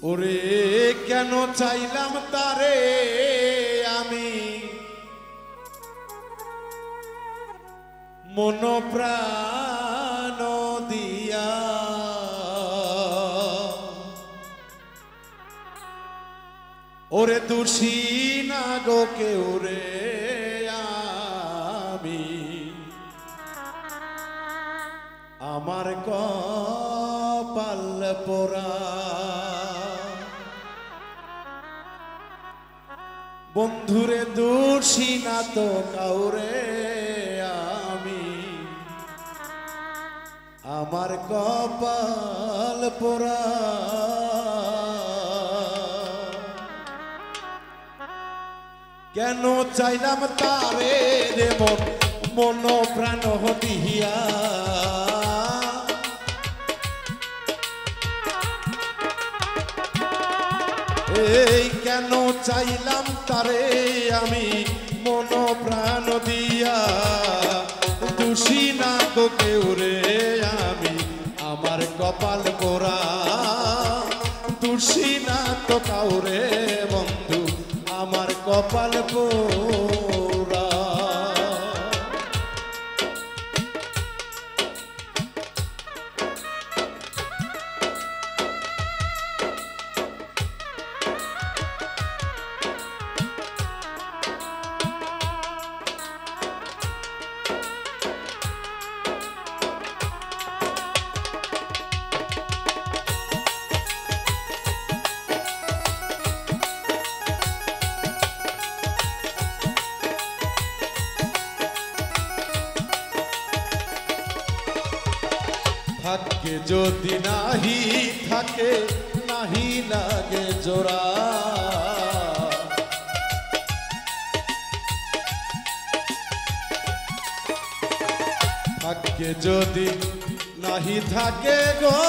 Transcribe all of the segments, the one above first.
ওরে কেন চাইলাম তারে আমি মন প্রাণ দিয়া, ওরে দোষী না গো কেউ রে আমি, আমার কপাল পোড়া। বন্ধুরে দোষী না তো কাউরে আমি, আমার কপাল পোড়া। কেন চাইলাম তারে রে মন প্রাণ দিয়া, এই কেন চাইলাম তারে আমি মন প্রাণ দিয়া, দোষী না গো কেউ রে আমি, আমার কপাল পোড়া। দোষী না তো কাউরে বন্ধু, আমার কপাল পোড়া। ভাগ্যে যদি নাহি থাকে নাহি লাগে জোড়া, ভাগ্যে যদি নাহি থাকে গো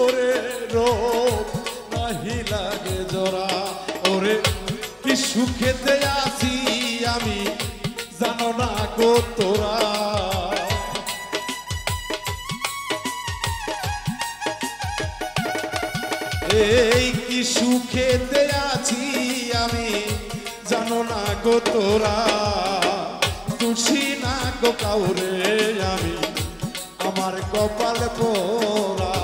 ওরে রোগ নাহি লাগে জোড়া। ওরে কি সুখেতে আছি আমি জানো না গো তোরা, এই কি সুখেতে আছি আমি জানো না গো তোরা। দোষী না গো কাউরে আমি, আমার কপাল পোড়া।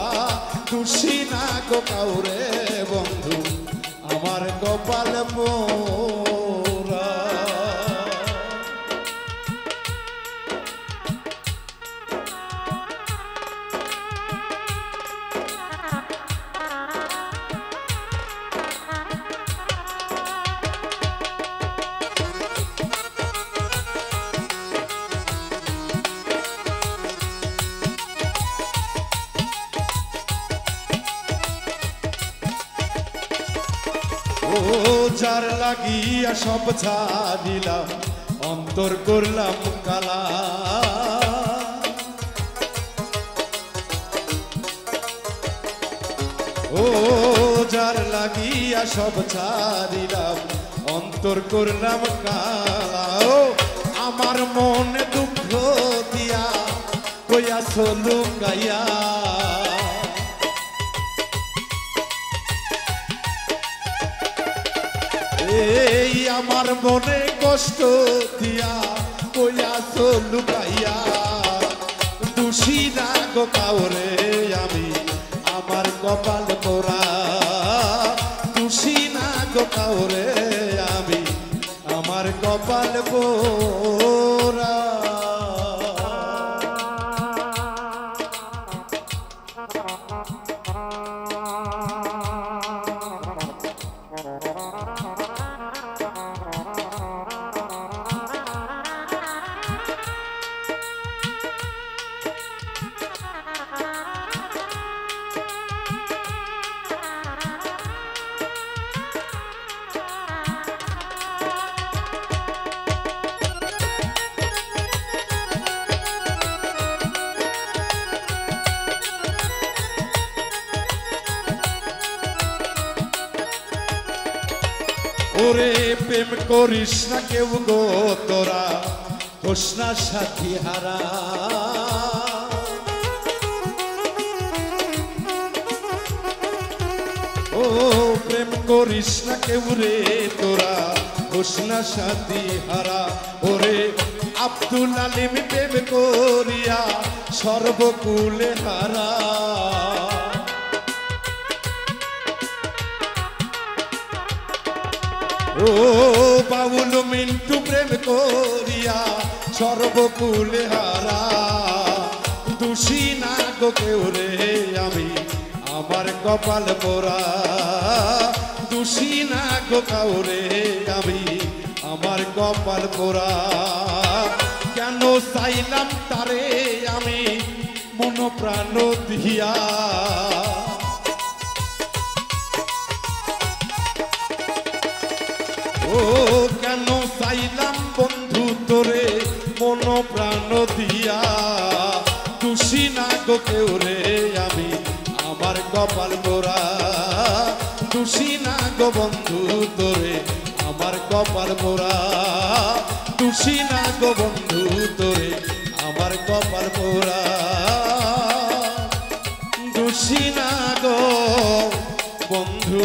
দোষী না গো কাউরে বন্ধু, আমার কপাল পোড়া। ও যার লাগিয়া সব ছাড়িলাম অন্তর করলাম কালা, ও যার লাগিয়া সব ছাড়িলাম অন্তর করলাম কালা। ও আমার মনে দুঃখ দিয়া কইয়াছ লুকাইয়া, এই আমার মনে কষ্ট দিয়া কইয়াছ লুকাইয়া। দোষী না গো কাউরে আমি, আমার কপাল পোড়া। দোষী না গো কাউরে আমি, আমার কপাল পোড়া। ওরে প্রেম করিস না কেউ গো তোরা হোস না সাথী হারা ও প্রেম করিস না কেউ রে তোরা হোস না সাথী হারা ওরে আব্দুল আলিম প্রেম করিয়া সর্বকুলে হারা ও বাউল মিন্টু প্রেম করিয়া সর্বকুলে হারা দোষী না গো কেউ রে আমি আমার কপাল পোড়া দোষী না গো কাউরে আমি আমার কপাল পোড়া কেন চাইলাম তারে আমি মন প্রাণ দিয়া ও কেন চাইলাম বন্ধু তোরে মন প্রাণ দিয়া দোষী না গো কেউ রে আমি আমার কপাল পোড়া দোষী না গো বন্ধু তোরে আমার কপাল পোড়া দোষী না গো বন্ধু তোরে আমার কপাল পোড়া দোষী না গো বন্ধু